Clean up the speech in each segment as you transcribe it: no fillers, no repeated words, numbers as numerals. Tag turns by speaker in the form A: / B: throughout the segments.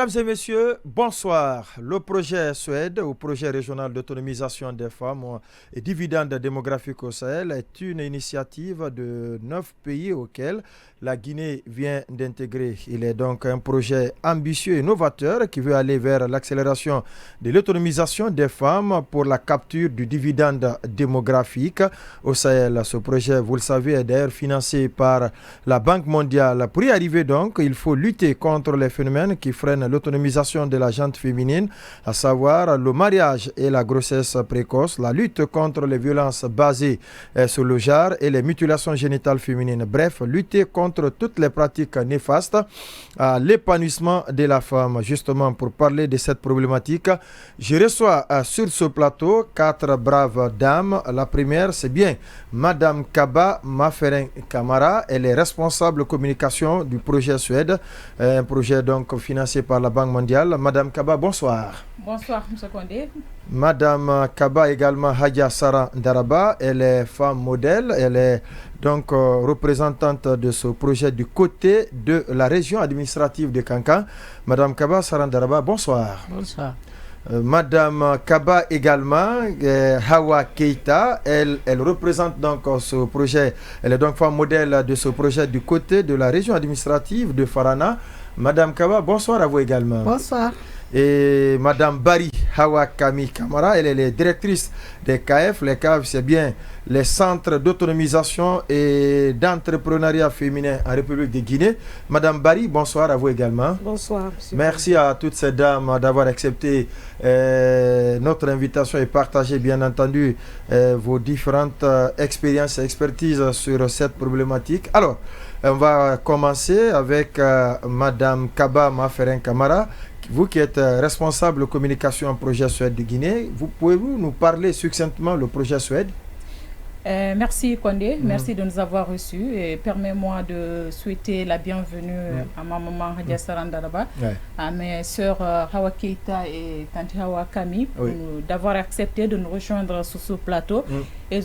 A: Mesdames et messieurs, bonsoir. Le projet Suède, ou projet régional d'autonomisation des femmes et dividendes démographiques au Sahel, est une initiative de 9 pays auxquels la Guinée vient d'intégrer. Il est donc un projet ambitieux et novateur qui veut aller vers l'accélération de l'autonomisation des femmes pour la capture du dividende démographique au Sahel. Ce projet, vous le savez, est d'ailleurs financé par la Banque mondiale. Pour y arriver donc, il faut lutter contre les phénomènes qui freinent l'autonomisation de la gente féminine, à savoir le mariage et la grossesse précoce, la lutte contre les violences basées sur le genre et les mutilations génitales féminines. Bref, lutter contre toutes les pratiques néfastes à l'épanouissement de la femme. Justement, pour parler de cette problématique, je reçois sur ce plateau 4 braves dames. La première, c'est bien Madame Kaba Maferen Kamara. Elle est responsable communication du projet Suède, un projet donc financé par la Banque mondiale. Madame Kaba, bonsoir.
B: Bonsoir, M. Condé.
A: Madame Kaba également Hadja Sara Daraba. Elle est femme modèle. Elle est donc représentante de ce projet du côté de la région administrative de Kankan. Madame Kaba Sara Daraba, bonsoir.
C: Bonsoir.
A: Madame Kaba également, Hawa Keita, elle représente donc ce projet, elle est donc femme modèle de ce projet du côté de la région administrative de Farana. Madame Kaba, bonsoir à vous également.
C: Bonsoir.
A: Et Madame Bari Hawa Kami Kamara, elle est directrice des CAF. Les CAF, c'est bien les centres d'autonomisation et d'entrepreneuriat féminin en République de Guinée. Madame Bari, bonsoir à vous également.
C: Bonsoir.
A: Merci à toutes ces dames d'avoir accepté notre invitation et partagé bien entendu vos différentes expériences et expertises sur cette problématique. Alors, on va commencer avec Madame Kaba Maferen Kamara. Vous qui êtes responsable de communication en projet Suède de Guinée, pouvez-vous nous parler succinctement le projet Suède?
B: Merci Condé, merci de nous avoir reçus et permets-moi de souhaiter la bienvenue à ma maman Hadja Sara Daraba, à mes sœurs Hawa Keita et Tante Hawa Kami d'avoir accepté de nous rejoindre sur ce plateau et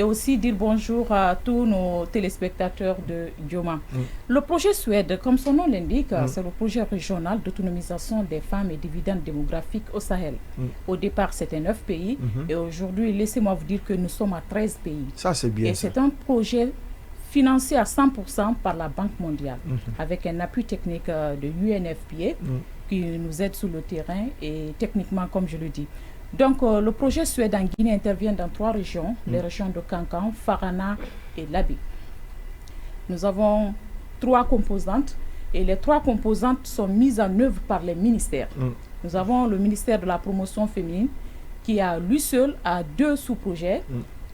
B: aussi dire bonjour à tous nos téléspectateurs de Dioma. Le projet Suède, comme son nom l'indique, c'est le projet régional d'autonomisation des femmes et dividendes démographiques au Sahel. Au départ, c'était 9 pays et aujourd'hui, laissez-moi vous dire que nous sommes à 13 pays.
A: Ça, c'est bien.
B: Et c'est un projet financé à 100% par la Banque mondiale, avec un appui technique de UNFPA qui nous aide sur le terrain et techniquement, comme je le dis. Donc, le projet Suède en Guinée intervient dans 3 régions, les régions de Kankan, Farana et Labi. Nous avons 3 composantes et les 3 composantes sont mises en œuvre par les ministères. Nous avons le ministère de la promotion féminine qui a lui seul a 2 sous-projets.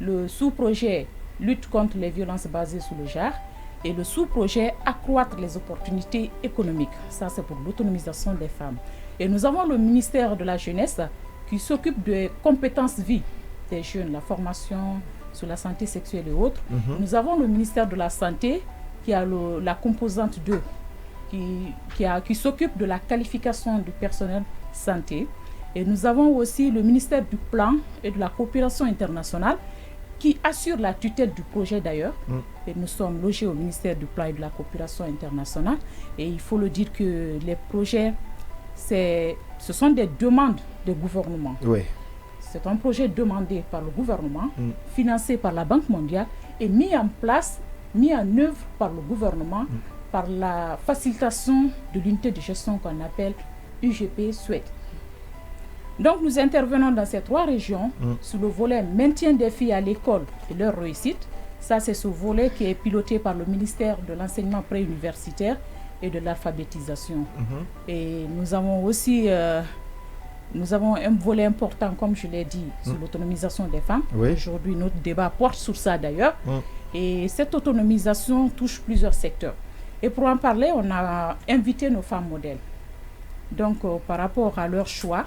B: Le sous-projet lutte contre les violences basées sur le genre et le sous-projet accroître les opportunités économiques. Ça, c'est pour l'autonomisation des femmes. Et nous avons le ministère de la jeunesse qui s'occupe des compétences vie des jeunes, la formation sur la santé sexuelle et autres. Nous avons le ministère de la santé qui a la composante 2 qui s'occupe de la qualification du personnel santé. Et nous avons aussi le ministère du Plan et de la coopération internationale qui assure la tutelle du projet d'ailleurs. Et nous sommes logés au ministère du Plan et de la coopération internationale. Et il faut le dire que les projets, ce sont des demandes du gouvernement.
A: Oui.
B: C'est un projet demandé par le gouvernement, financé par la Banque mondiale et mis en œuvre par le gouvernement par la facilitation de l'unité de gestion qu'on appelle UGP Suède. Donc nous intervenons dans ces 3 régions sur le volet maintien des filles à l'école et leur réussite. Ça, c'est ce volet qui est piloté par le ministère de l'enseignement préuniversitaire et de l'alphabétisation. Et nous avons aussi un volet important, comme je l'ai dit, sur l'autonomisation des femmes. Aujourd'hui, notre débat porte sur ça d'ailleurs. Et cette autonomisation touche plusieurs secteurs. Et pour en parler, on a invité nos femmes modèles. Donc, par rapport à leur choix,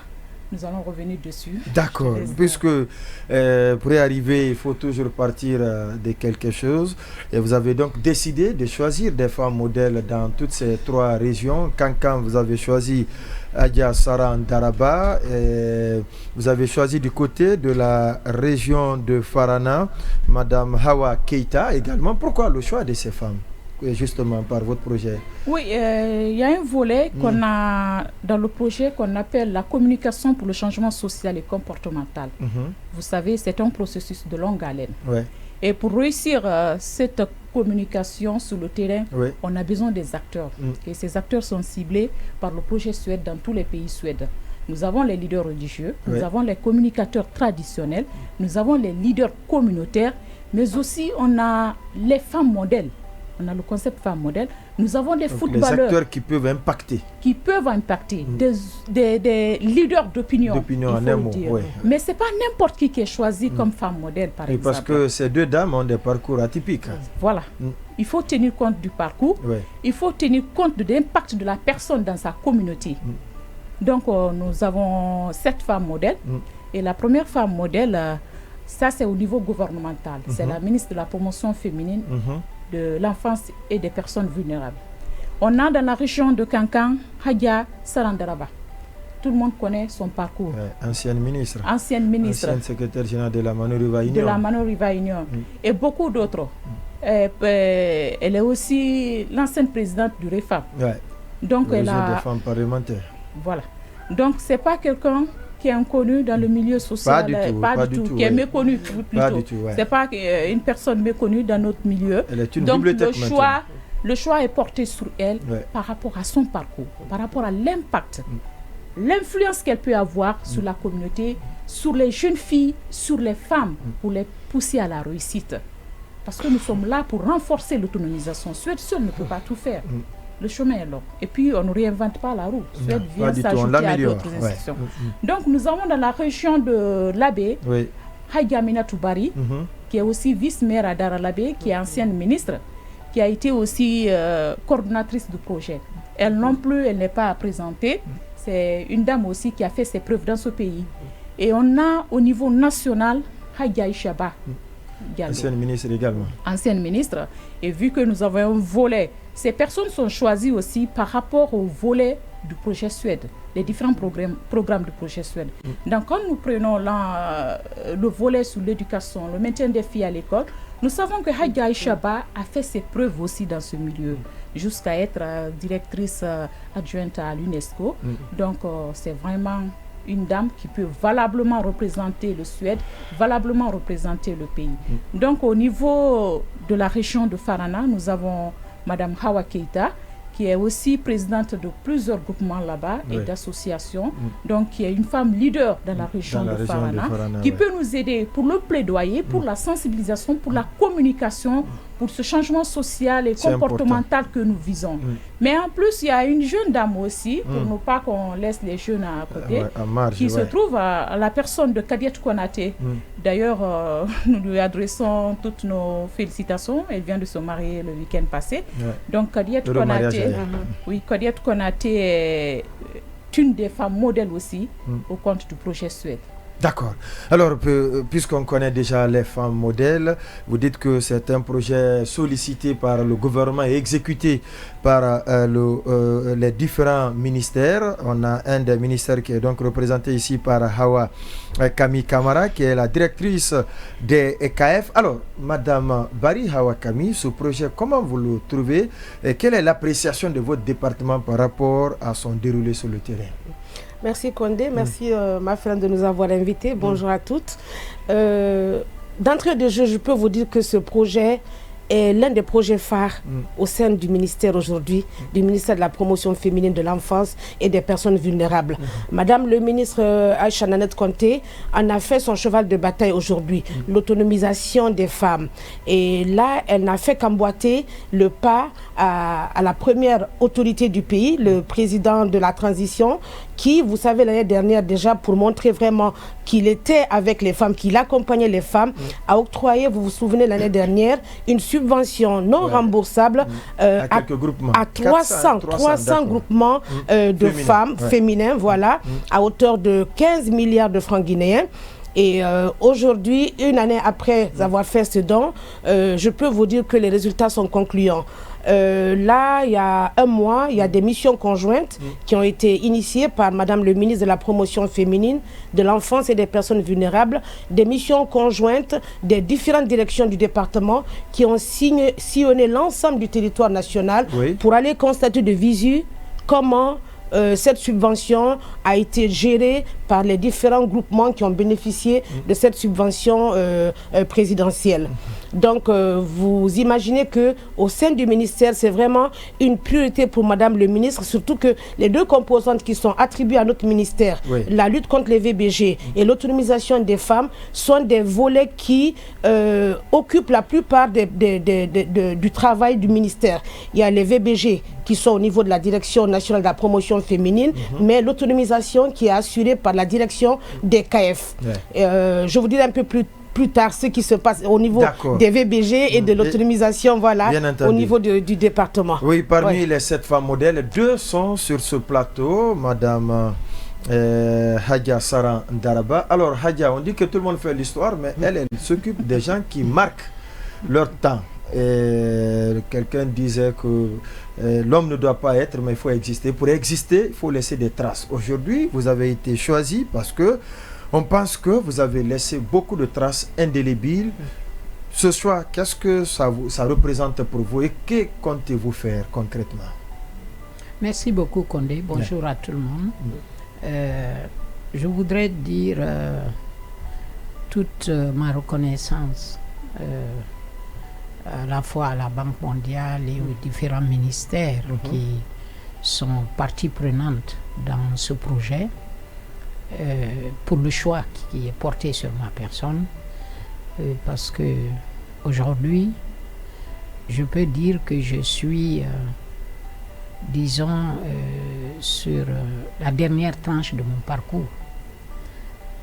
B: nous allons revenir dessus.
A: D'accord, puisque pour y arriver, il faut toujours partir de quelque chose. Et vous avez donc décidé de choisir des femmes modèles dans toutes ces 3 régions. Kankan, vous avez choisi Hadja Sara Daraba. Vous avez choisi du côté de la région de Farana, Madame Hawa Keita également. Pourquoi le choix de ces femmes? justement par votre projet?
B: Oui, il y a un volet qu'on a dans le projet qu'on appelle la communication pour le changement social et comportemental. Vous savez, c'est un processus de longue haleine.
A: Ouais.
B: Et pour réussir cette communication sur le terrain, on a besoin des acteurs. Et ces acteurs sont ciblés par le projet Suède dans tous les pays suédois. Nous avons les leaders religieux, nous avons les communicateurs traditionnels, nous avons les leaders communautaires, mais aussi on a les femmes modèles. On a le concept femme modèle. Nous avons des footballeurs.
A: Les acteurs qui peuvent impacter.
B: Des leaders d'opinion.
A: D'opinion en un mot, oui.
B: Mais ce n'est pas n'importe qui est choisi comme femme modèle, par exemple.
A: Parce que ces deux dames ont des parcours atypiques.
B: Voilà. Il faut tenir compte du parcours. Il faut tenir compte de l'impact de la personne dans sa communauté. Donc, nous avons 7 femmes modèles. Et la première femme modèle, ça c'est au niveau gouvernemental. C'est la ministre de la promotion féminine, de l'enfance et des personnes vulnérables. On a dans la région de Kankan, Hadia Sarandaraba. Tout le monde connaît son parcours.
A: Ancienne ministre.
B: Ancienne
A: secrétaire générale de la Manoriva Union.
B: De la Manoriva Union. Et beaucoup d'autres. Elle est aussi l'ancienne présidente du REFAP. Donc
A: elle a des femmes parlementaires.
B: Voilà. Donc c'est pas quelqu'un qui est inconnu dans le milieu social, pas du tout, qui est méconnu plutôt. C'est pas une personne méconnue dans notre milieu.
A: Elle est une
B: donc
A: bibliothèque
B: le choix est porté sur elle par rapport à son parcours, par rapport à l'impact, l'influence qu'elle peut avoir sur la communauté, sur les jeunes filles, sur les femmes, pour les pousser à la réussite. Parce que nous sommes là pour renforcer l'autonomisation. Suède seul ne peut pas tout faire. Le chemin est long. Et puis, on ne réinvente pas la roue. Suède vient s'ajouter à d'autres institutions. Donc, nous avons dans la région de l'Abbé, Haïgamina Toubari, qui est aussi vice-maire à Daralabé, qui est ancienne ministre, qui a été aussi coordonnatrice du projet. Elle non plus, elle n'est pas présentée. C'est une dame aussi qui a fait ses preuves dans ce pays. Et on a au niveau national, Haïga Ishaba.
A: Ancienne ministre également.
B: Ancienne ministre. Et vu que nous avons un volet, ces personnes sont choisies aussi par rapport au volet du projet Suède, les différents programmes du projet Suède. Donc quand nous prenons le volet sur l'éducation, le maintien des filles à l'école, nous savons que Haïga Ishaba a fait ses preuves aussi dans ce milieu, jusqu'à être directrice adjointe à l'UNESCO. Donc c'est vraiment une dame qui peut valablement représenter le Suède, valablement représenter le pays. Donc au niveau de la région de Farana, nous avons Madame Hawa Keita, qui est aussi présidente de plusieurs groupements là-bas et d'associations, donc qui est une femme leader dans la région de Farana, qui peut nous aider pour le plaidoyer, pour la sensibilisation, pour la communication, pour ce changement social et comportemental que nous visons. Mais en plus, il y a une jeune dame aussi, pour ne pas qu'on laisse les jeunes à côté, qui se trouve à la personne de Kadiet Konaté. D'ailleurs, nous lui adressons toutes nos félicitations. Elle vient de se marier le week-end passé. Donc, Kadiet Konaté, Kadiet Konaté est une des femmes modèles aussi au compte du projet Suède.
A: D'accord. Alors, puisqu'on connaît déjà les femmes modèles, vous dites que c'est un projet sollicité par le gouvernement et exécuté par les différents ministères. On a un des ministères qui est donc représenté ici par Hawa Kami Kamara, qui est la directrice des EKF. Alors, Madame Bari Hawa Kami, ce projet, comment vous le trouvez et quelle est l'appréciation de votre département par rapport à son déroulé sur le terrain?
C: Merci Condé, merci ma frère de nous avoir invités. Bonjour à toutes. D'entrée de jeu, je peux vous dire que ce projet est l'un des projets phares au sein du ministère aujourd'hui, du ministère de la promotion féminine de l'enfance et des personnes vulnérables. Madame le ministre Aïcha Nanette Conté en a fait son cheval de bataille aujourd'hui, l'autonomisation des femmes. Et là, elle n'a fait qu'emboîter le pas à la première autorité du pays, le président de la transition, qui, vous savez, l'année dernière déjà, pour montrer vraiment qu'il était avec les femmes, qu'il accompagnait les femmes, a octroyé, vous vous souvenez, l'année dernière, une subvention non remboursable à 300 groupements de femmes féminins, voilà, à hauteur de 15 milliards de francs guinéens. Et aujourd'hui, une année après avoir fait ce don, je peux vous dire que les résultats sont concluants. Là, il y a un mois, il y a des missions conjointes qui ont été initiées par Madame le ministre de la Promotion féminine, de l'enfance et des personnes vulnérables, des missions conjointes des différentes directions du département qui ont sillonné l'ensemble du territoire national pour aller constater de visu comment cette subvention a été gérée par les différents groupements qui ont bénéficié de cette subvention présidentielle. Donc, vous imaginez qu'au sein du ministère, c'est vraiment une priorité pour Madame le ministre, surtout que les deux composantes qui sont attribuées à notre ministère, la lutte contre les VBG et l'autonomisation des femmes, sont des volets qui occupent la plupart du travail du ministère. Il y a les VBG qui sont au niveau de la Direction nationale de la promotion féminine, mais l'autonomisation qui est assurée par la direction des KF. Je vous dirai un peu plus tard ce qui se passe au niveau des VBG et de l'autonomisation, voilà, au niveau du département.
A: Oui, parmi les 7 femmes modèles, 2 sont sur ce plateau, Madame Hadja Sara Ndaraba. Alors Hadja, on dit que tout le monde fait l'histoire, mais elle s'occupe des gens qui marquent leur temps. Quelqu'un disait que l'homme ne doit pas être, mais il faut exister. Pour exister, il faut laisser des traces. Aujourd'hui, vous avez été choisi parce que on pense que vous avez laissé beaucoup de traces indélébiles. Ce soir, qu'est-ce que ça représente pour vous et que comptez-vous faire concrètement?
D: Merci beaucoup, Condé. Bonjour à tout le monde. Je voudrais dire toute ma reconnaissance à la fois à la Banque mondiale et aux différents ministères qui sont partie prenante dans ce projet. Pour le choix qui est porté sur ma personne, parce que aujourd'hui, je peux dire que je suis, disons, sur la dernière tranche de mon parcours,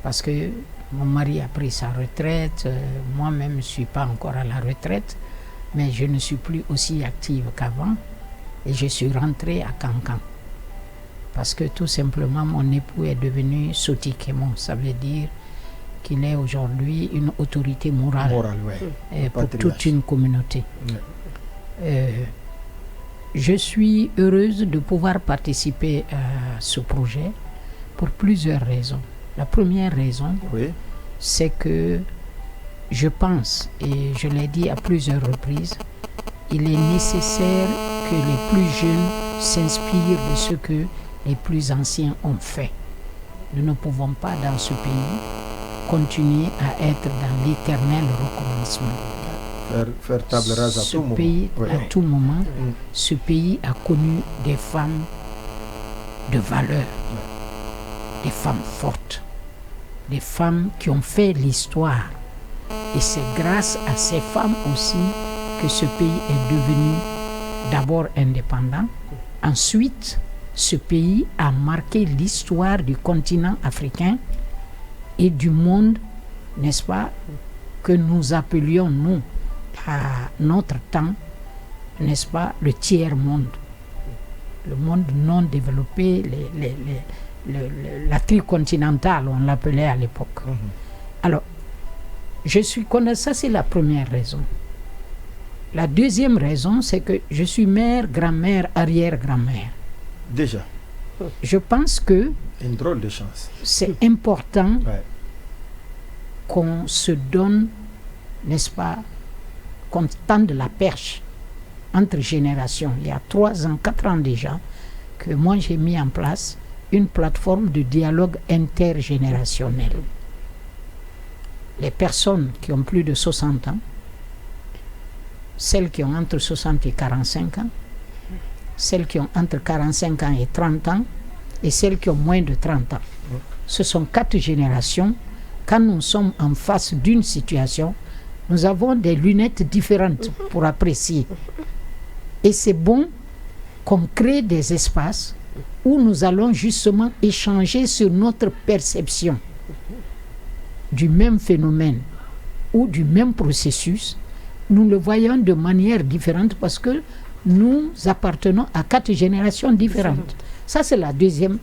D: parce que mon mari a pris sa retraite, moi-même je ne suis pas encore à la retraite, mais je ne suis plus aussi active qu'avant, et je suis rentrée à Cancan. Parce que tout simplement, mon époux est devenu Sotikemon. Ça veut dire qu'il est aujourd'hui une autorité morale pour toute une communauté. Je suis heureuse de pouvoir participer à ce projet pour plusieurs raisons. La première raison, c'est que je pense, et je l'ai dit à plusieurs reprises, il est nécessaire que les plus jeunes s'inspirent de ce que les plus anciens ont fait. Nous ne pouvons pas dans ce pays continuer à être dans l'éternel recommencement.
A: Faire table rase à tout moment.
D: À tout moment, ce pays a connu des femmes de valeur, des femmes fortes, des femmes qui ont fait l'histoire. Et c'est grâce à ces femmes aussi que ce pays est devenu d'abord indépendant. Ensuite, ce pays a marqué l'histoire du continent africain et du monde, n'est-ce pas, que nous appelions, nous, à notre temps, n'est-ce pas, le tiers-monde. Le monde non développé, la tricontinentale, on l'appelait à l'époque. Alors, je suis connaissant, ça c'est la première raison. La deuxième raison, c'est que je suis mère, grand-mère, arrière-grand-mère.
A: Déjà.
D: Je pense que
A: une drôle de chance.
D: C'est important qu'on se donne, n'est-ce pas, qu'on tende la perche entre générations. Il y a 3 ans, 4 ans déjà, que moi j'ai mis en place une plateforme de dialogue intergénérationnel. Les personnes qui ont plus de 60 ans, celles qui ont entre 60 et 45 ans, celles qui ont entre 45 ans et 30 ans, et celles qui ont moins de 30 ans. Ce sont 4 générations. Quand nous sommes en face d'une situation, nous avons des lunettes différentes pour apprécier. Et c'est bon qu'on crée des espaces où nous allons justement échanger sur notre perception du même phénomène ou du même processus. Nous le voyons de manière différente parce que nous appartenons à 4 générations différentes. Ça, c'est la deuxième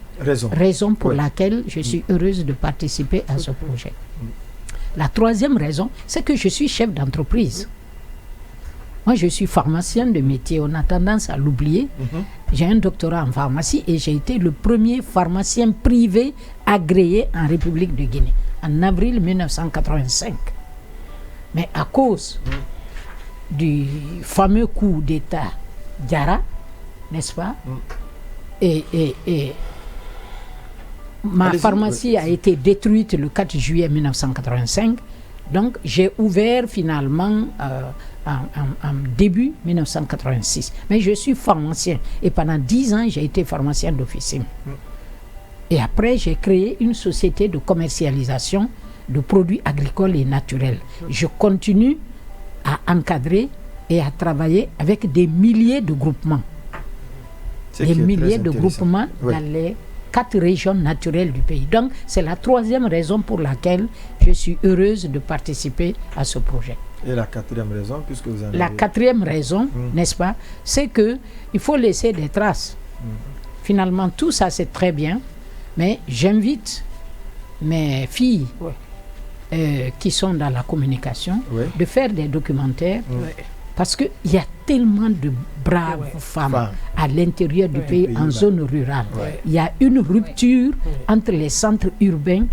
D: raison pour laquelle je suis heureuse de participer à ce projet. La troisième raison, c'est que je suis chef d'entreprise. Moi, je suis pharmacien de métier. On a tendance à l'oublier. J'ai un doctorat en pharmacie et j'ai été le premier pharmacien privé agréé en République de Guinée en avril 1985. Mais à cause du fameux coup d'État Diarra, n'est-ce pas, et ma pharmacie a été détruite le 4 juillet 1985. Donc, j'ai ouvert finalement en début 1986. Mais je suis pharmacien. Et pendant 10 ans, j'ai été pharmacien d'officine. Et après, j'ai créé une société de commercialisation de produits agricoles et naturels. Je continue à encadrer et à travailler avec des milliers de groupements. Des milliers de groupements dans les 4 régions naturelles du pays. Donc, c'est la troisième raison pour laquelle je suis heureuse de participer à ce projet.
A: Et la quatrième raison, puisque vous en avez...
D: La quatrième raison, n'est-ce pas, c'est qu'il faut laisser des traces. Finalement, tout ça, c'est très bien, mais j'invite mes filles qui sont dans la communication de faire des documentaires parce qu'il y a tellement de braves femmes à l'intérieur du pays, en zone rurale. Il y a une rupture entre les centres urbains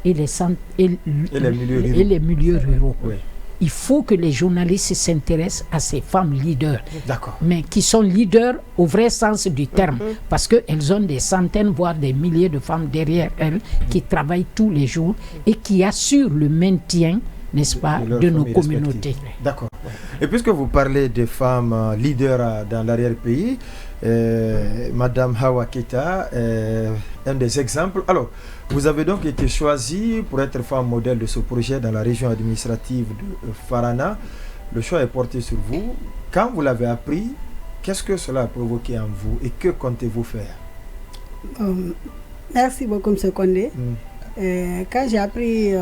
D: et les milieux ruraux. Il faut que les journalistes s'intéressent à ces femmes leaders, mais qui sont leaders au vrai sens du terme, parce qu'elles ont des centaines, voire des milliers de femmes derrière elles qui travaillent tous les jours et qui assurent le maintien, n'est-ce pas, de nos communautés.
A: D'accord. Et puisque vous parlez des femmes leaders dans l'arrière-pays, Madame Hawa Keita est un des exemples. Alors, vous avez donc été choisie pour être femme modèle de ce projet dans la région administrative de Farana. Le choix est porté sur vous. Quand vous l'avez appris, qu'est-ce que cela a provoqué en vous et que comptez-vous faire?
E: Merci beaucoup, M. Condé. Quand j'ai appris,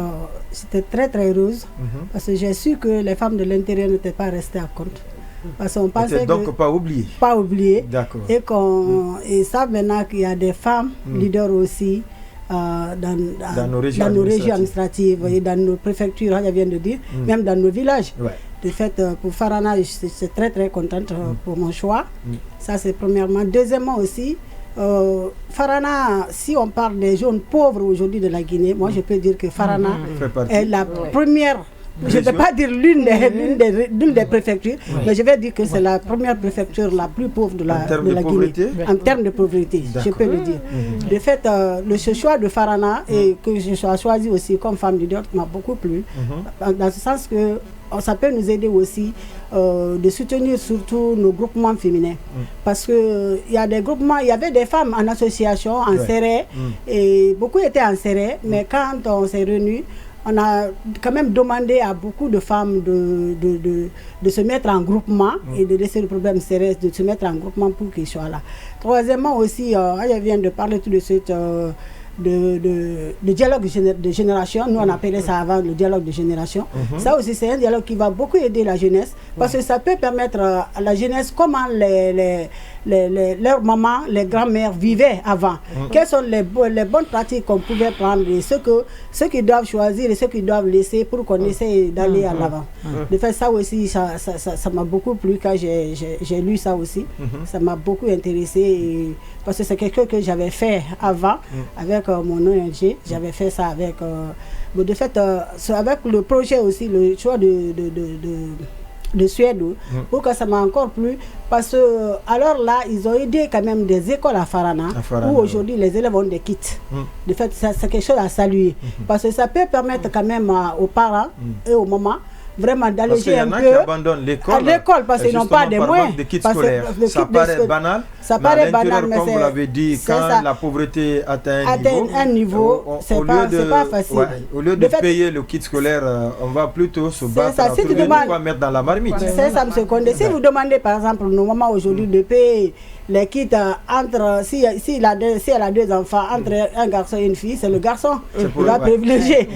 E: j'étais très très heureuse parce que j'ai su que les femmes de l'intérieur n'étaient pas restées à compte. Parce qu'on pensait
A: donc pas oublié.
E: Pas oublié.
A: D'accord.
E: Et ça maintenant qu'il y a des femmes leaders aussi dans nos régions administratives et dans nos préfectures, je viens de dire, même dans nos villages. De fait, pour Farana, je suis très très contente pour mon choix. Ça c'est premièrement. Deuxièmement aussi, Farana, si on parle des jeunes pauvres aujourd'hui de la Guinée, moi je peux dire que Farana est la première, je ne vais pas dire l'une des préfectures, mais je vais dire que c'est la première préfecture la plus pauvre de la Guinée. En termes de pauvreté, je peux le dire. De fait, ce choix de Farana et que je sois choisie aussi comme femme leader m'a beaucoup plu, dans ce sens que ça peut nous aider aussi de soutenir surtout nos groupements féminins. Parce qu'il y a des groupements, il y avait des femmes en association, en serré, et beaucoup étaient en serré, mais quand on s'est réunis, on a quand même demandé à beaucoup de femmes de se mettre en groupement et de laisser le problème serré, de se mettre en groupement pour qu'ils soient là. Troisièmement aussi, je viens de parler tout de suite de dialogue de génération. Nous on appelait ça avant le dialogue de génération. Ça aussi c'est un dialogue qui va beaucoup aider la jeunesse parce que ça peut permettre à la jeunesse comment leurs mamans, les grands-mères vivaient avant. Quelles sont les bonnes pratiques qu'on pouvait prendre et ceux qui doivent choisir et ceux qui doivent laisser pour qu'on essaie d'aller à l'avant. De faire ça aussi, ça m'a beaucoup plu quand j'ai lu ça aussi. Ça m'a beaucoup intéressé parce que c'est quelque chose que j'avais fait avant avec mon ONG. J'avais fait ça avec... de fait, avec le projet aussi, le choix de Suède, pourquoi ça m'a encore plu parce que alors là ils ont aidé quand même des écoles à Farana où aujourd'hui les élèves ont des kits. De fait c'est quelque chose à saluer parce que ça peut permettre quand même aux parents et aux mamans vraiment d'alléger un peu. Parce qu'il y en a qui abandonnent l'école parce qu'ils n'ont pas des moyens.
A: De kits scolaires. Ça paraît banal. Ça paraît banal, mais comme vous l'avez dit, quand la pauvreté atteint un niveau,
E: c'est pas facile.
A: Au lieu de payer le kit scolaire, on va plutôt se battre pour trouver quoi mettre dans la marmite.
E: C'est ça, M. Condé. Si vous demandez par exemple nos mamans aujourd'hui de payer les kits entre, si elle a 2 enfants, entre un garçon et une fille, c'est le garçon qui va privilégier.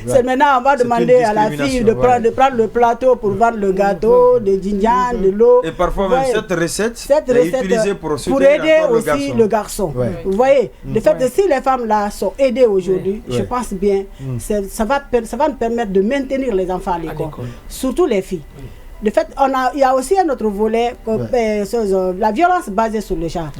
E: C'est maintenant, on va demander à la fille de prendre le plateau pour vendre le gâteau, de djinjan, de l'eau.
A: Et parfois même cette recette est utilisée pour
E: aider aussi le garçon. Vous voyez, le fait que si les femmes là sont aidées aujourd'hui, je pense bien, ça va nous permettre de maintenir les enfants à l'école, surtout les filles. De fait, il y a aussi un autre volet, la violence basée sur le genre.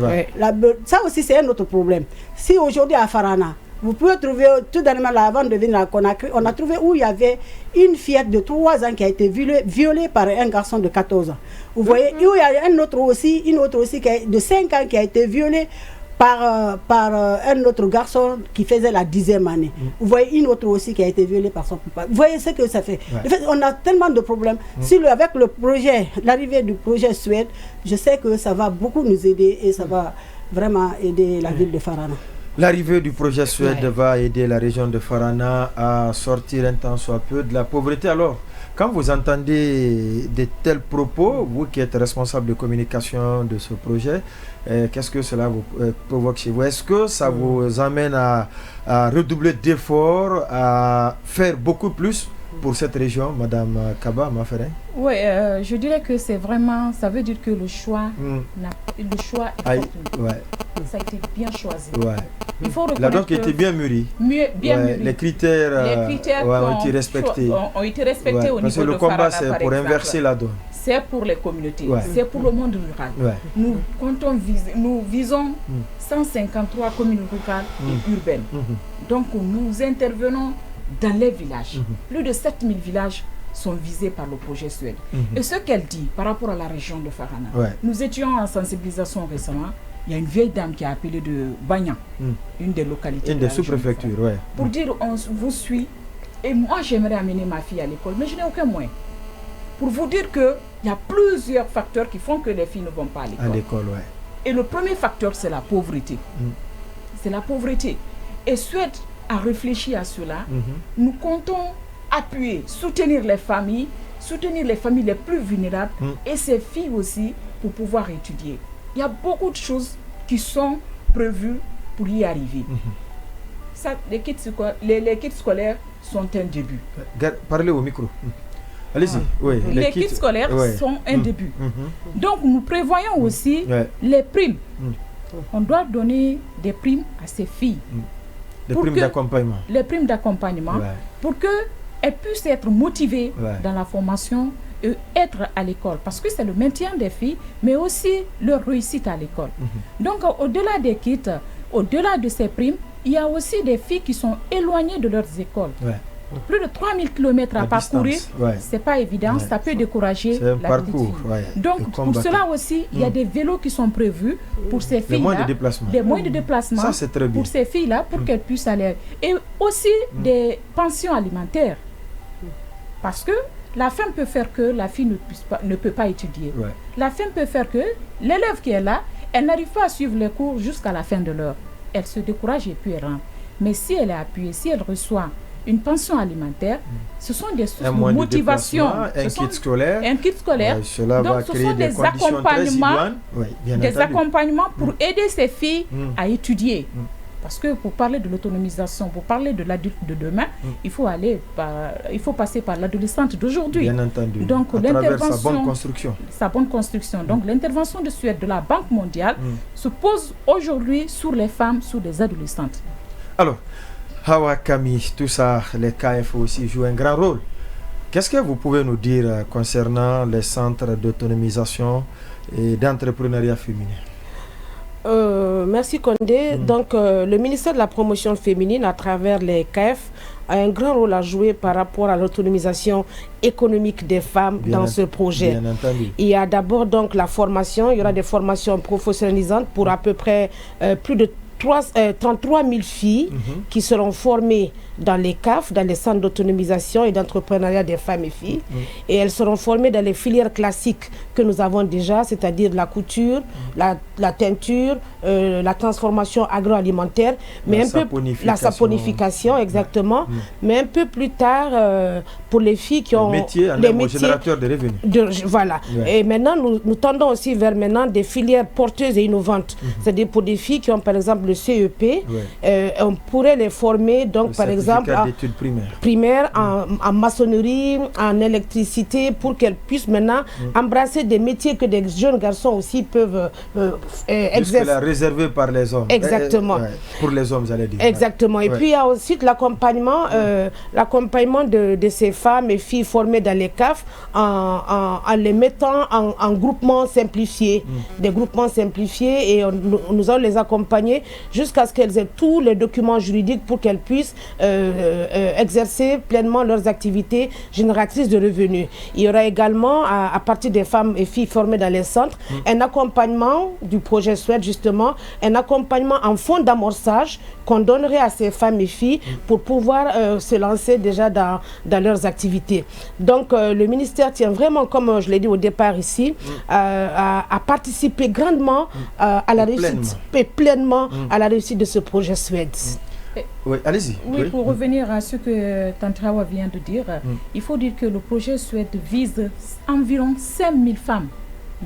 E: Ça aussi, c'est un autre problème. Si aujourd'hui à Farana, vous pouvez trouver, tout dernièrement, avant de venir à Conakry, on a trouvé où il y avait une fillette de 3 ans qui a été violée par un garçon de 14 ans. Vous voyez, où il y a une autre aussi de 5 ans qui a été violée par un autre garçon qui faisait la 10e année. Vous voyez, une autre aussi qui a été violée par son papa. Vous voyez ce que ça fait. En fait, on a tellement de problèmes. Avec l'arrivée du projet Suède, je sais que ça va beaucoup nous aider et ça va vraiment aider la ville de Farana.
A: L'arrivée du projet Suède va aider la région de Farana à sortir un tant soit peu de la pauvreté. Alors, quand vous entendez de tels propos, vous qui êtes responsable de communication de ce projet, qu'est-ce que cela vous provoque chez vous? Est-ce que ça vous amène à redoubler d'efforts, à faire beaucoup plus pour cette région, Madame Kaba Maferin?
B: Oui, je dirais que c'est vraiment, ça veut dire que le choix est ça a été bien choisi. Il faut reconnaître
A: la donc était bien mûri.
B: Bien mûri.
A: Les critères ont été respectés.
B: Ont été respectés au
A: parce
B: niveau
A: que
B: de
A: combat,
B: Farana,
A: c'est pour inverser la donne.
B: C'est pour les communautés, c'est pour le monde rural. Nous visons 153 communes rurales et urbaines. Donc nous intervenons dans les villages. Plus de 7000 villages sont visés par le projet Suède. Et ce qu'elle dit par rapport à la région de Farana, nous étions en sensibilisation récemment. Il y a une vieille dame qui a appelé de Bagnan, une des localités.
A: Une des sous-préfectures,
B: pour dire on vous suit. Et moi j'aimerais amener ma fille à l'école, mais je n'ai aucun moyen. Pour vous dire qu'il y a plusieurs facteurs qui font que les filles ne vont pas à l'école. Et le premier facteur, c'est la pauvreté. C'est la pauvreté. Et Suède a réfléchi à cela. Nous comptons appuyer, soutenir les familles les plus vulnérables et ces filles aussi pour pouvoir étudier. Il y a beaucoup de choses qui sont prévues pour y arriver. Les kits scolaires sont un début.
A: Parlez au micro. Allez-y.
B: Les kits scolaires sont un début. Donc nous prévoyons aussi les primes. On doit donner des primes à ces filles.
A: Les primes d'accompagnement.
B: Les primes d'accompagnement pour qu'elles puissent être motivées dans la formation et être à l'école. Parce que c'est le maintien des filles, mais aussi leur réussite à l'école. Donc au-delà des kits, au-delà de ces primes, il y a aussi des filles qui sont éloignées de leurs écoles. Plus de 3000 km à parcourir, c'est pas évident, ça peut décourager la petite fille. Donc pour cela aussi, il y a des vélos qui sont prévus pour ces filles-là. Des moyens de déplacement.
A: Ça, c'est très bien.
B: Pour ces filles-là, pour qu'elles puissent aller. Et aussi des pensions alimentaires. Parce que la faim peut faire que la fille ne peut pas étudier. La faim peut faire que l'élève qui est là, elle n'arrive pas à suivre les cours jusqu'à la fin de l'heure. Elle se décourage et puis elle rentre. Mais si elle est appuyée, si elle reçoit une pension alimentaire, ce sont des sources de motivation.
A: Un kit scolaire.
B: Cela donc, ce sont des accompagnements pour aider ces filles à étudier. Parce que pour parler de l'autonomisation, pour parler de l'adulte de demain, il faut passer par l'adolescente d'aujourd'hui.
A: Bien entendu.
B: Donc
A: à travers sa bonne construction.
B: Donc l'intervention de Suède, de la Banque mondiale, se pose aujourd'hui sur les femmes, sur les adolescentes.
A: Alors, Hawa Kami, tout ça, les KF aussi jouent un grand rôle. Qu'est-ce que vous pouvez nous dire concernant les centres d'autonomisation et d'entrepreneuriat féminin?
C: Merci Condé. Donc le ministère de la promotion féminine à travers les KF a un grand rôle à jouer par rapport à l'autonomisation économique des femmes dans ce projet.
A: Bien entendu.
C: Il y a d'abord donc la formation, il y aura des formations professionnalisantes pour à peu près plus de 33 000 filles qui seront formées dans les CAF, dans les centres d'autonomisation et d'entrepreneuriat des femmes et filles. Et elles seront formées dans les filières classiques que nous avons déjà, c'est-à-dire la couture, la teinture, la transformation agroalimentaire, mais la saponification, exactement. Mais un peu plus tard, pour les filles qui ont
A: les métiers générateurs de revenus.
C: Voilà. Et maintenant, nous tendons aussi vers maintenant des filières porteuses et innovantes. C'est-à-dire pour des filles qui ont par exemple le CEP, on pourrait les former donc par exemple
A: d'études
C: primaires en maçonnerie, en électricité, pour qu'elles puissent maintenant embrasser des métiers que des jeunes garçons aussi peuvent exercer.
A: Jusque-là réservé par les hommes.
C: Exactement.
A: Pour les hommes, j'allais dire.
C: Exactement. Et puis il y a aussi l'accompagnement de ces femmes et filles formées dans les CAF en les mettant en groupements simplifiés, des groupements simplifiés, et nous allons les accompagner jusqu'à ce qu'elles aient tous les documents juridiques pour qu'elles puissent exercer pleinement leurs activités génératrices de revenus. Il y aura également, à partir des femmes et filles formées dans les centres, un accompagnement du projet SWED, justement, un accompagnement en fonds d'amorçage qu'on donnerait à ces femmes et filles pour pouvoir se lancer déjà dans leurs activités. Donc le ministère tient vraiment, comme je l'ai dit au départ ici, à participer grandement à la réussite, et pleinement à la réussite de ce projet SWED.
A: Oui, allez-y.
B: Oui, pour revenir à ce que Tantrawa vient de dire, il faut dire que le projet SWED vise environ 5000 femmes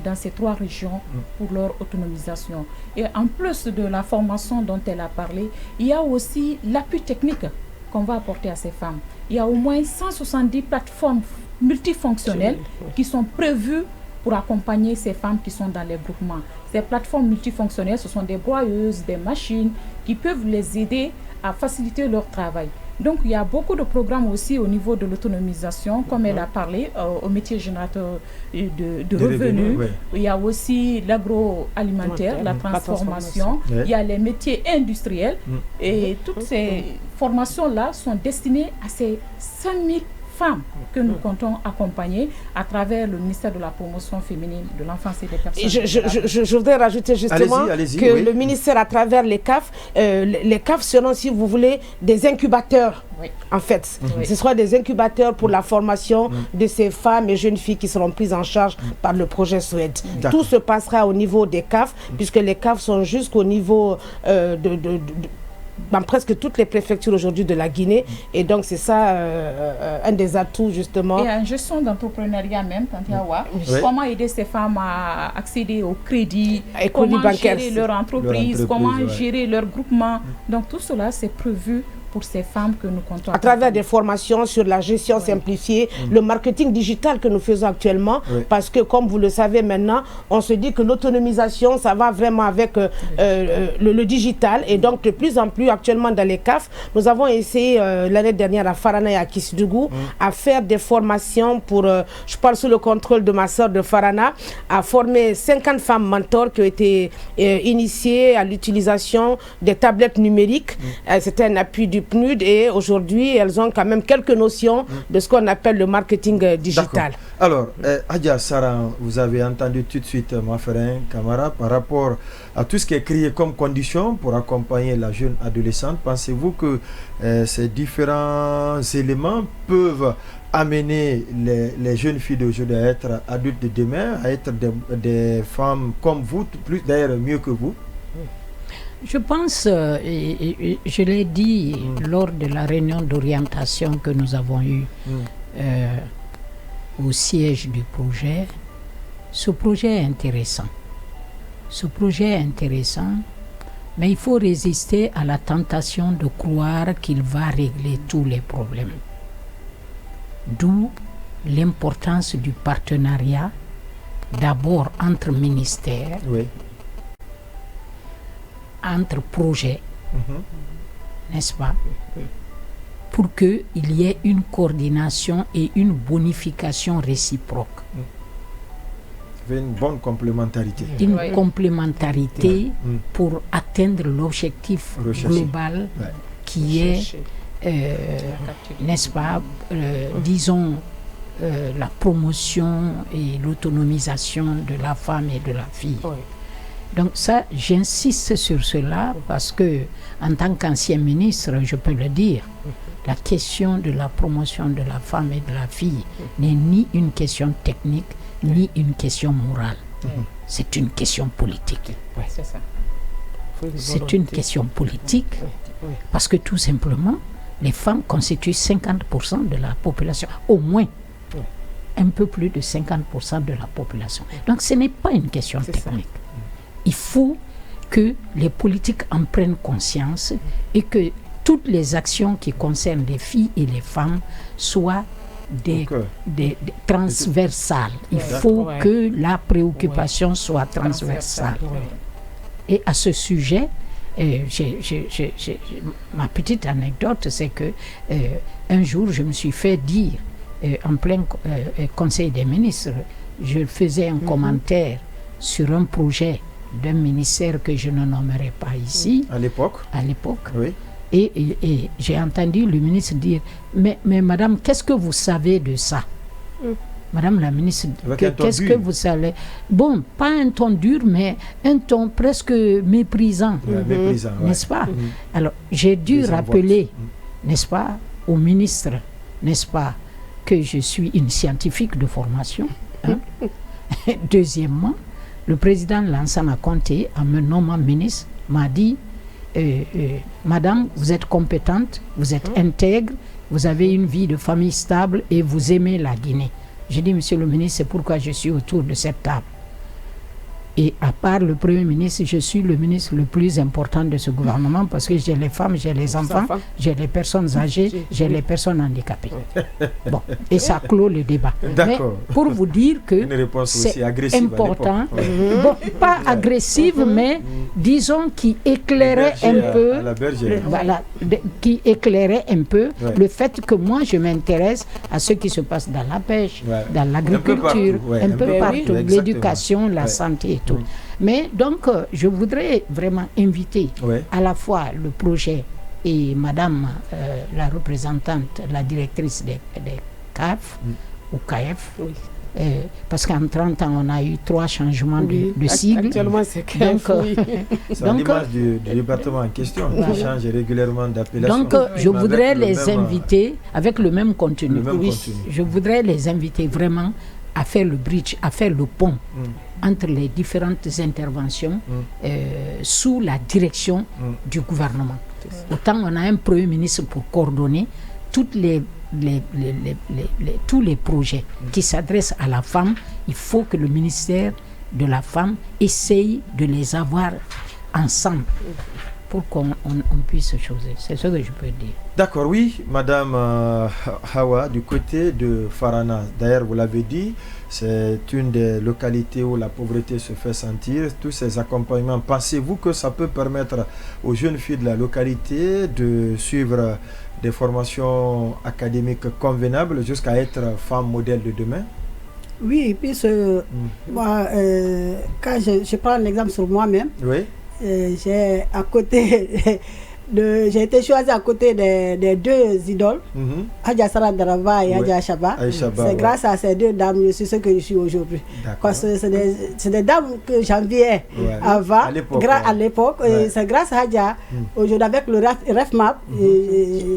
B: dans ces 3 régions pour leur autonomisation. Et en plus de la formation dont elle a parlé, il y a aussi l'appui technique qu'on va apporter à ces femmes. Il y a au moins 170 plateformes multifonctionnelles qui sont prévues pour accompagner ces femmes qui sont dans les groupements. Ces plateformes multifonctionnelles, ce sont des broyeuses, des machines qui peuvent les aider à faciliter leur travail. Donc il y a beaucoup de programmes aussi au niveau de l'autonomisation, comme elle a parlé, au métier générateur de revenus. Il y a aussi l'agroalimentaire, la transformation, il y a les métiers industriels. Et toutes ces formations-là sont destinées à ces 5000 femmes que nous comptons accompagner à travers le ministère de la promotion féminine de l'enfance et des personnes.
C: Je voudrais rajouter justement que le ministère, à travers les CAF seront, si vous voulez, des incubateurs. En fait, ce sera des incubateurs pour la formation de ces femmes et jeunes filles qui seront prises en charge par le projet SWED. Tout se passera au niveau des CAF, puisque les CAF sont jusqu'au niveau dans presque toutes les préfectures aujourd'hui de la Guinée, et donc c'est ça un des atouts justement.
B: Et en gestion d'entrepreneuriat même, Tantiawa, comment aider ces femmes à accéder au crédit, comment gérer leur entreprise, comment gérer leur groupement. Donc tout cela c'est prévu pour ces femmes que nous comptons.
C: À travers des formations sur la gestion simplifiée, le marketing digital que nous faisons actuellement, parce que comme vous le savez maintenant, on se dit que l'autonomisation, ça va vraiment avec le digital, et donc de plus en plus actuellement dans les CAF, nous avons essayé l'année dernière à Farana et à Kissidougou à faire des formations pour, je parle sous le contrôle de ma soeur de Farana, à former 50 femmes mentors qui ont été initiées à l'utilisation des tablettes numériques. C'était un appui du PNUD, et aujourd'hui elles ont quand même quelques notions de ce qu'on appelle le marketing digital.
A: Alors, Adja Sara, vous avez entendu tout de suite Maferin Camara par rapport à tout ce qui est créé comme condition pour accompagner la jeune adolescente. Pensez-vous que ces différents éléments peuvent amener les jeunes filles d'aujourd'hui à être adultes de demain, à être des femmes comme vous, plus d'ailleurs mieux que vous?
D: Je pense, et je l'ai dit lors de la réunion d'orientation que nous avons eue au siège du projet, ce projet est intéressant. Ce projet est intéressant, mais il faut résister à la tentation de croire qu'il va régler tous les problèmes. D'où l'importance du partenariat, d'abord entre ministères, entre projets, n'est-ce pas, pour qu'il y ait une coordination et une bonification réciproque.
A: Une bonne complémentarité.
D: Une complémentarité pour atteindre l'objectif global qui est, n'est-ce pas, disons, la promotion et l'autonomisation de la femme et de la fille. Donc ça, j'insiste sur cela parce que, en tant qu'ancien ministre, je peux le dire, la question de la promotion de la femme et de la fille n'est ni une question technique, ni une question morale. C'est une question politique.
B: C'est ça.
D: C'est une question politique parce que tout simplement, les femmes constituent 50% de la population, au moins. Un peu plus de 50% de la population. Donc ce n'est pas une question technique. Il faut que les politiques en prennent conscience et que toutes les actions qui concernent les filles et les femmes soient des transversales. Il faut que la préoccupation soit transversale. Et à ce sujet, ma petite anecdote, c'est que un jour, je me suis fait dire en plein Conseil des ministres, je faisais un commentaire sur un projet d'un ministère que je ne nommerai pas ici.
A: À l'époque. Oui.
D: Et j'ai entendu le ministre dire, mais madame, qu'est-ce que vous savez de ça? Madame la ministre, qu'est-ce que vous savez? Bon, pas un ton dur, mais un ton presque méprisant, n'est-ce pas? Alors, j'ai dû rappeler, n'est-ce pas, au ministre, n'est-ce pas, que je suis une scientifique de formation. Deuxièmement, le président Lansana Conté, en me nommant ministre, m'a dit Madame, vous êtes compétente, vous êtes intègre, vous avez une vie de famille stable et vous aimez la Guinée. J'ai dit, Monsieur le ministre, c'est pourquoi je suis autour de cette table. Et à part le Premier ministre, je suis le ministre le plus important de ce gouvernement parce que j'ai les femmes, j'ai les enfants, j'ai les personnes âgées, j'ai les personnes handicapées. Bon, et ça clôt le débat. Mais pour vous dire que c'est important, bon, pas agressive, mais disons qui éclairait un peu, qui éclairait un peu le fait que moi je m'intéresse à ce qui se passe dans la pêche, dans l'agriculture, un peu partout, l'éducation, la santé et tout. Mais donc, je voudrais vraiment inviter à la fois le projet et madame la représentante, la directrice des CAF ou KF, parce qu'en 30 ans, on a eu 3 changements de sigle.
C: Actuellement, c'est KF,
A: c'est à l'image du département en question qui change régulièrement d'appellation.
D: Donc, je voudrais les inviter avec le même contenu. Je voudrais les inviter vraiment à faire le bridge, à faire le pont entre les différentes interventions sous la direction du gouvernement. Autant on a un Premier ministre pour coordonner toutes tous les projets qui s'adressent à la femme, il faut que le ministère de la femme essaye de les avoir ensemble pour qu'on puisse choisir. C'est ce que je peux dire.
A: D'accord, oui, Madame Hawa, du côté de Farana, d'ailleurs vous l'avez dit, c'est une des localités où la pauvreté se fait sentir. Tous ces accompagnements, pensez-vous que ça peut permettre aux jeunes filles de la localité de suivre des formations académiques convenables jusqu'à être femmes modèles de demain?
E: Oui, puis moi, quand je prends un exemple sur moi-même, j'ai à côté j'ai été choisie à côté des 2 idoles, Hadja Salah Daraba et Hadja Chaba. C'est grâce à ces 2 dames je suis ce que je suis aujourd'hui. Parce que c'est des dames que j'enviais avant, à l'époque. C'est grâce à Hadja, aujourd'hui avec le REFMAP,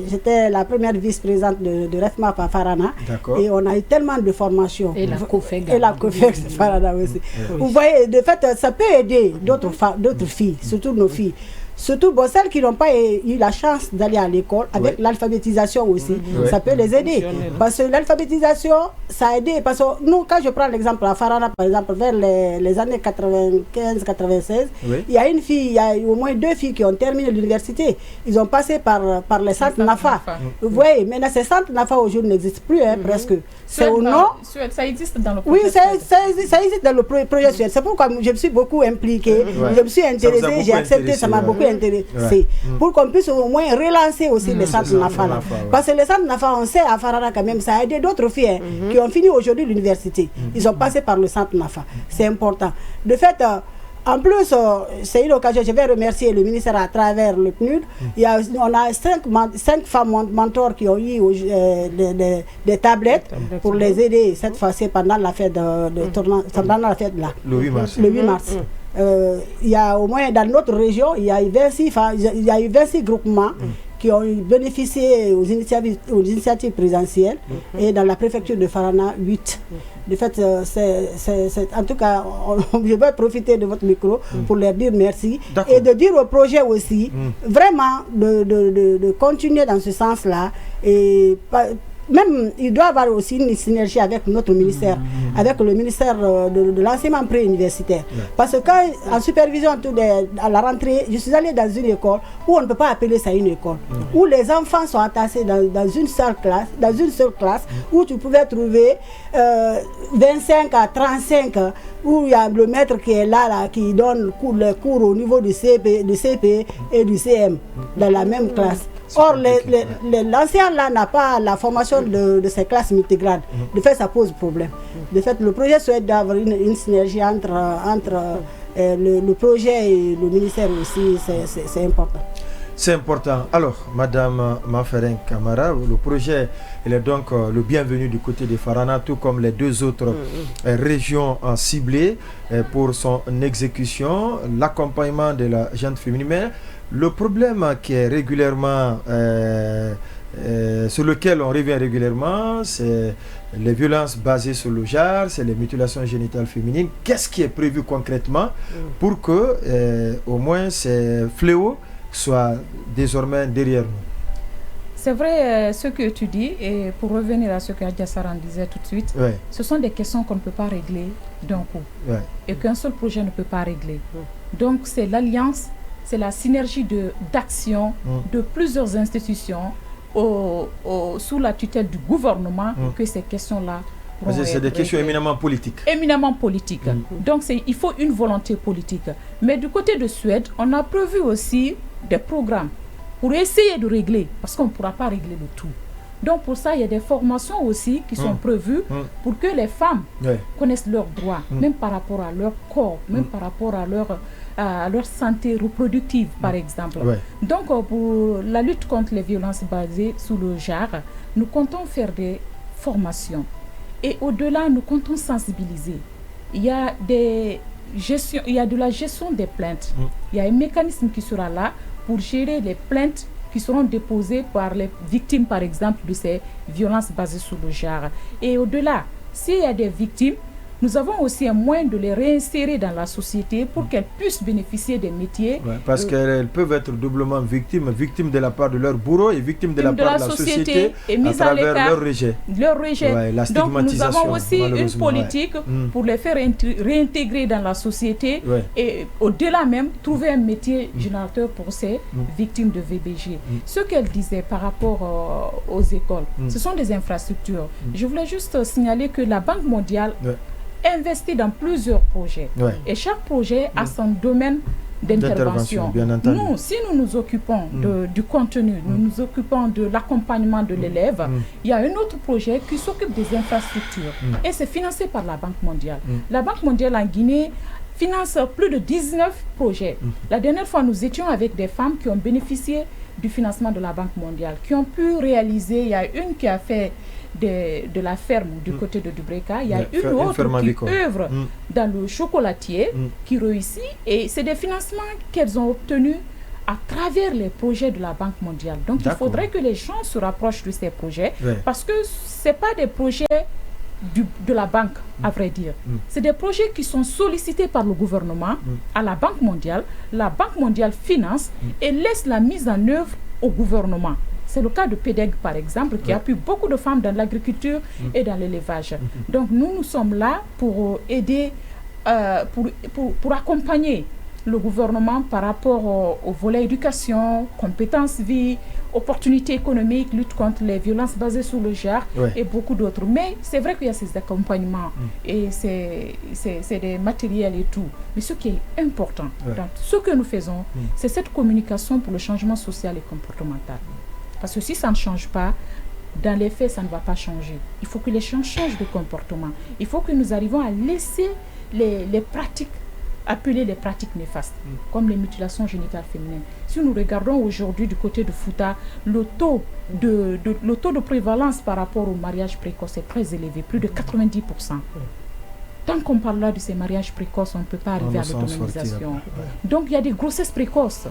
E: j'étais la première vice-présidente de REFMAP à Farana. Et on a eu tellement de formations.
D: Et la COFEG.
E: Et la COFEG Farana aussi. Vous voyez, de fait, ça peut aider d'autres filles, surtout nos filles. Surtout celles qui n'ont pas eu la chance d'aller à l'école, avec l'alphabétisation aussi, ça peut les aider. Parce que l'alphabétisation, ça a aidé. Parce que nous, quand je prends l'exemple à Farana, par exemple, vers les années 95-96, il y a il y a au moins 2 filles qui ont terminé l'université. Ils ont passé par les centres NAFA. Vous voyez, maintenant ces centres NAFA aujourd'hui n'existent plus, presque. C'est au nom.
B: Ça existe dans le projet.
E: Oui, ça existe dans le projet Suède. C'est pourquoi je me suis beaucoup impliquée, je me suis intéressée, j'ai accepté, ça m'a beaucoup intéressé. Pour qu'on puisse au moins relancer aussi les centres NAFA. Parce que les centres NAFA, on sait à Farana quand même, ça a aidé d'autres filles qui ont fini aujourd'hui l'université. Ils ont passé par le centre NAFA. C'est important. De fait, en plus, c'est une occasion, je vais remercier le ministère à travers le PNUD. On a 5 femmes mentors qui ont eu des tablettes pour les aider cette fois-ci pendant la fête pendant la fête là.
A: Le 8 mars.
E: Le 8 mars. il y a au moins dans notre région, il y a eu 26 groupements qui ont bénéficié aux initiatives présidentielles et dans la préfecture de Farana, 8. De fait, en tout cas, je vais profiter de votre micro pour leur dire merci et de dire au projet aussi, vraiment, de continuer dans ce sens-là. Et même, il doit y avoir aussi une synergie avec notre ministère, avec le ministère de l'enseignement préuniversitaire. Parce que quand, en supervision à la rentrée, je suis allée dans une école où on ne peut pas appeler ça une école, où les enfants sont entassés dans une seule classe, où tu pouvais trouver 25 à 35, où il y a le maître qui est là qui donne les cours au niveau du CP et du CM dans la même classe. Or, l'ancien là n'a pas la formation de ces classes multigrades. De fait, ça pose problème. De fait, le projet souhaite d'avoir une synergie entre le projet et le ministère aussi, c'est important.
A: C'est important. Alors, Madame Maferen Camara, le projet il est donc le bienvenu du côté de Farana, tout comme les deux autres régions ciblées pour son exécution, l'accompagnement de la gente féminine. Le problème qui est régulièrement, sur lequel on revient régulièrement, c'est les violences basées sur le genre, c'est les mutilations génitales féminines. Qu'est-ce qui est prévu concrètement pour que au moins ces fléaux soient désormais derrière nous?
B: C'est vrai ce que tu dis, et pour revenir à ce que Adja Saran disait tout de suite, ce sont des questions qu'on ne peut pas régler d'un coup, et qu'un seul projet ne peut pas régler. Donc c'est l'alliance, c'est la synergie d'action de plusieurs institutions sous la tutelle du gouvernement que ces questions-là.
A: C'est des questions éminemment politiques.
B: Éminemment politiques. Donc il faut une volonté politique. Mais du côté de Suède, on a prévu aussi des programmes pour essayer de régler, parce qu'on ne pourra pas régler le tout. Donc pour ça, il y a des formations aussi qui sont prévues pour que les femmes connaissent leurs droits, même par rapport à leur corps, même par rapport à leur santé reproductive, par exemple. Donc pour la lutte contre les violences basées sur le genre, nous comptons faire des formations. Et au-delà, nous comptons sensibiliser. Il y a de la gestion des plaintes. Il y a un mécanisme qui sera là pour gérer les plaintes qui seront déposées par les victimes, par exemple, de ces violences basées sur le genre. Et au-delà, s'il y a des victimes, nous avons aussi un moyen de les réinsérer dans la société pour qu'elles puissent bénéficier des métiers. Parce
A: qu'elles peuvent être doublement victimes de la part de leur bourreau et victimes de la part de la société à travers leur rejet. La stigmatisation. Donc nous avons aussi une politique pour les faire réintégrer dans la société et au-delà même trouver un métier générateur pour ces victimes de VBG. Ce qu'elle disait par rapport aux écoles, ce sont des infrastructures. Je voulais juste signaler que la Banque mondiale investit dans plusieurs projets. Et chaque projet a son domaine d'intervention. Nous, si nous nous occupons du contenu, nous nous occupons de l'accompagnement de l'élève, il y a un autre projet qui s'occupe des infrastructures. Et c'est financé par la Banque mondiale. La Banque mondiale en Guinée finance plus de 19 projets. La dernière fois, nous étions avec des femmes qui ont bénéficié du financement de la Banque mondiale, qui ont pu réaliser, il y a une qui a fait de la ferme du côté de Dubreka, il y a une autre qui œuvre dans le chocolatier, qui réussit, et c'est des financements qu'elles ont obtenus à travers les projets de la Banque mondiale. Donc il faudrait que les gens se rapprochent de ces projets, parce que ce n'est pas des projets de la banque, à vrai dire. C'est des projets qui sont sollicités par le gouvernement à la Banque mondiale. La Banque mondiale finance et laisse la mise en œuvre au gouvernement. C'est le cas de PEDEG, par exemple, qui appuie beaucoup de femmes dans l'agriculture et dans l'élevage. Donc nous sommes là pour aider, pour accompagner le gouvernement par rapport au volet éducation, compétences vie, opportunités économiques, lutte contre les violences basées sur le genre et beaucoup d'autres. Mais c'est vrai qu'il y a ces accompagnements et c'est des matériels et tout. Mais ce qui est important, dans ce que nous faisons, c'est cette communication pour le changement social et comportemental. Parce que si ça ne change pas, dans les faits, ça ne va pas changer. Il faut que les gens changent de comportement. Il faut que nous arrivions à laisser les pratiques, appelées les pratiques néfastes, comme les mutilations génitales féminines. Si nous regardons aujourd'hui du côté de Fouta, le taux de prévalence par rapport au mariage précoce est très élevé, plus de 90%.
B: Tant qu'on parle là de ces mariages précoces, on ne peut pas arriver à l'autonomisation. Donc il y a des grossesses précoces.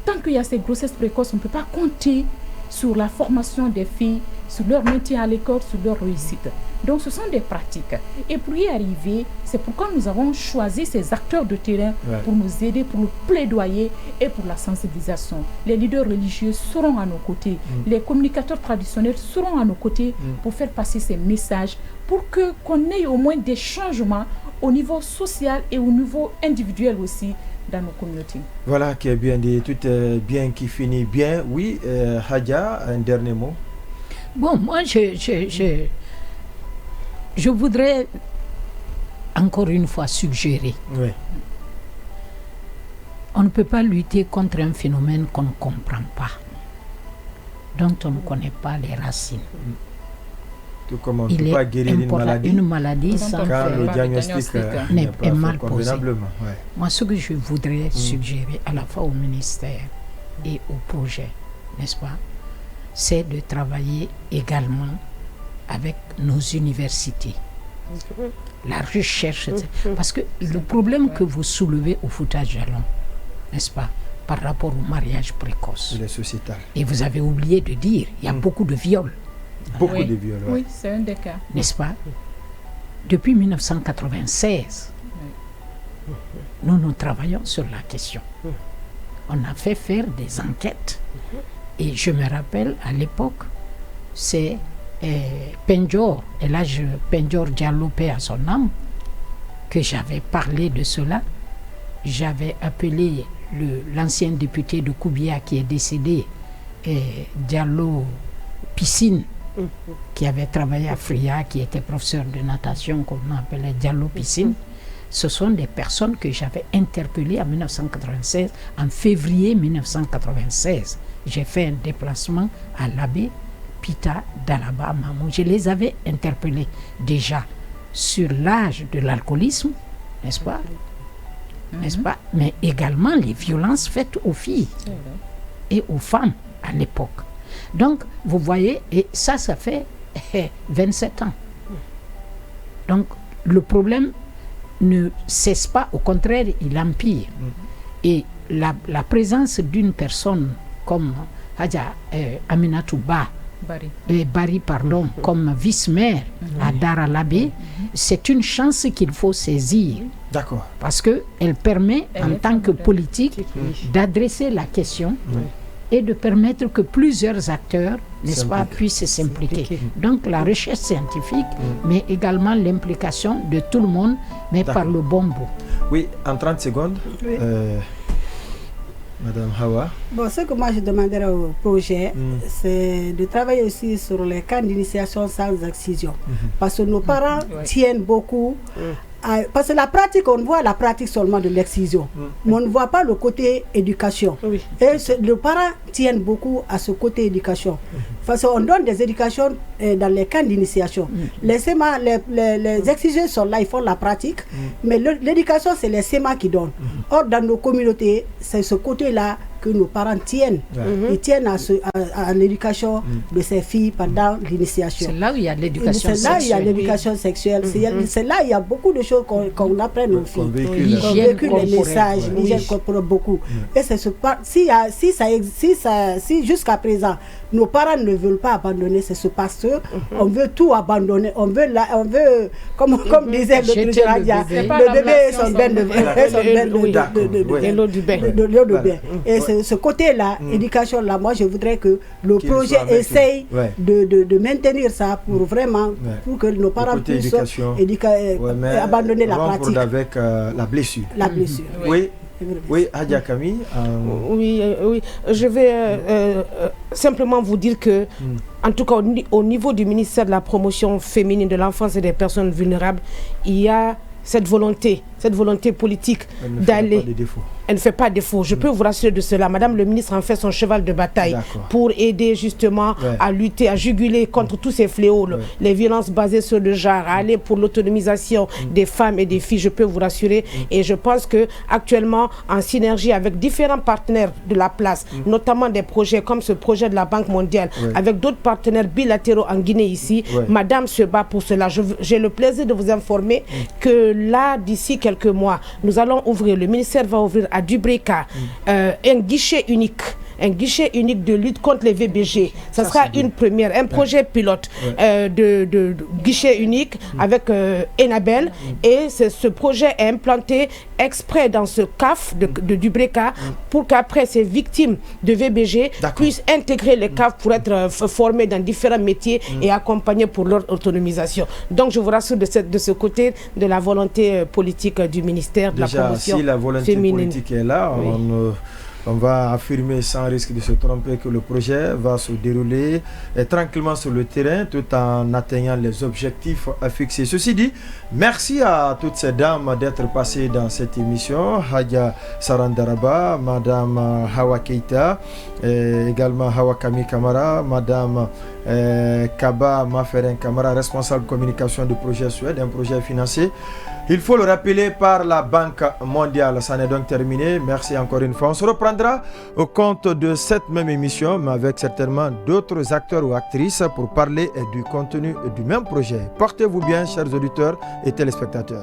B: Tant qu'il y a ces grossesses précoces, on ne peut pas compter sur la formation des filles, sur leur maintien à l'école, sur leur réussite. Donc ce sont des pratiques. Et pour y arriver, c'est pourquoi nous avons choisi ces acteurs de terrain pour nous aider, pour le plaidoyer et pour la sensibilisation. Les leaders religieux seront à nos côtés. Les communicateurs traditionnels seront à nos côtés pour faire passer ces messages, pour qu'on ait au moins des changements au niveau social et au niveau individuel aussi dans nos communautés. Voilà
A: qui est bien dit, tout est bien qui finit bien. Oui, Hadja, un dernier mot.
D: Bon, moi, je voudrais encore une fois suggérer. On ne peut pas lutter contre un phénomène qu'on ne comprend pas, dont on ne connaît pas les racines.
A: Tout comme on ne peut pas guérir une maladie
D: sans
A: quand le diagnostic
D: est mal posé. Moi, ce que je voudrais suggérer à la fois au ministère et au projet, n'est-ce pas, c'est de travailler également avec nos universités. La recherche, parce que le problème que vous soulevez au Fouta Djallon, n'est-ce pas, par rapport au mariage précoce, et vous avez oublié de dire, il y a beaucoup de viols.
A: Beaucoup de viols,
B: oui, c'est un des cas.
D: N'est-ce pas? Depuis 1996, nous travaillons sur la question. On a fait faire des enquêtes. Et je me rappelle, à l'époque, c'est Penjor, et là, Penjor Diallo, paix à son âme, que j'avais parlé de cela. J'avais appelé l'ancien député de Koubia qui est décédé, Diallo Piscine, qui avait travaillé à Fria, qui était professeur de natation, qu'on appelait Diallo Piscine. Ce sont des personnes que j'avais interpellées en 1996, en février 1996. J'ai fait un déplacement à l'abbé Pita d'Alaba Mamou. Je les avais interpellés déjà sur l'âge de l'alcoolisme, n'est-ce pas? N'est-ce pas? Mais également les violences faites aux filles et aux femmes à l'époque. Donc, vous voyez, et ça fait 27 ans. Donc, le problème ne cesse pas, au contraire, il empire. Et la présence d'une personne comme Hadja Aminatou Bari, comme vice-maire à Daralabé, c'est une chance qu'il faut saisir.
A: D'accord.
D: Parce qu'elle permet, en tant que politique, d'adresser la question et de permettre que plusieurs acteurs, n'est-ce pas, puissent s'impliquer. Donc la recherche scientifique, mais également l'implication de tout le monde, mais par le bon bout.
A: Oui, en 30 secondes, Madame Hawa.
E: Bon, ce que moi je demanderais au projet, c'est de travailler aussi sur les cas d'initiation sans excision. Parce que nos parents tiennent beaucoup. Parce que la pratique, on voit la pratique seulement de l'excision, mais on ne voit pas le côté éducation. Et les parents tiennent beaucoup à ce côté éducation. Parce qu'on donne des éducations dans les camps d'initiation. Les excisions sont là, ils font la pratique, mais l'éducation, c'est les SEMA qui donnent. Or, dans nos communautés, c'est ce côté-là que nos parents tiennent. Ils tiennent à l'éducation de ces filles pendant l'initiation.
D: C'est là où il y a l'éducation sexuelle.
E: C'est là où il y a l'éducation sexuelle. C'est là où il y a beaucoup de choses qu'on apprend aux filles.
D: On véhicule
E: les messages, l'hygiène corporelle beaucoup. Et c'est si jusqu'à présent, nos parents ne veulent pas abandonner, c'est ce parce que on veut tout abandonner. On veut comme disait le Radia, le bébé est son bain de l'eau du bain. Et ce côté-là, éducation-là, moi je voudrais que le projet essaye de maintenir ça pour vraiment, pour que nos parents puissent abandonner la pratique.
A: Avec la blessure.
E: La blessure.
A: Oui, Hadja Camille.
C: Oui, je vais simplement vous dire que, en tout cas au niveau du ministère de la promotion féminine de l'enfance et des personnes vulnérables, il y a cette volonté politique d'aller. elle ne fait pas défaut. Je peux vous rassurer de cela. Madame le ministre en fait son cheval de bataille pour aider justement à lutter, à juguler contre tous ces fléaux, les violences basées sur le genre, à aller pour l'autonomisation des femmes et des filles, je peux vous rassurer. Et je pense que actuellement, en synergie avec différents partenaires de la place, notamment des projets comme ce projet de la Banque mondiale, avec d'autres partenaires bilatéraux en Guinée ici, Madame se bat pour cela. J'ai le plaisir de vous informer que là, d'ici quelques mois, nous allons ouvrir, le ministère va ouvrir à Dubreka un guichet unique. Un guichet unique de lutte contre les VBG. Ça sera une première, un projet pilote de guichet unique avec Enabel. Et ce projet est implanté exprès dans ce CAF de Dubreka pour qu'après ces victimes de VBG puissent intégrer les CAF pour être formés dans différents métiers et accompagnés pour leur autonomisation. Donc je vous rassure de ce côté de la volonté politique du ministère de la promotion féminine.
A: Si la volonté politique est là, on va affirmer sans risque de se tromper que le projet va se dérouler tranquillement sur le terrain tout en atteignant les objectifs fixés. Ceci dit, merci à toutes ces dames d'être passées dans cette émission. Hadja Sarandaraba, Madame Hawa Keita, également Hawa Kami Kamara, Madame Kaba Maferen Kamara, responsable communication du projet Suède, un projet financé, il faut le rappeler, par la Banque mondiale. Ça n'est donc terminé. Merci encore une fois. On se reprendra au compte de cette même émission, mais avec certainement d'autres acteurs ou actrices pour parler du contenu du même projet. Portez-vous bien, chers auditeurs et téléspectateurs.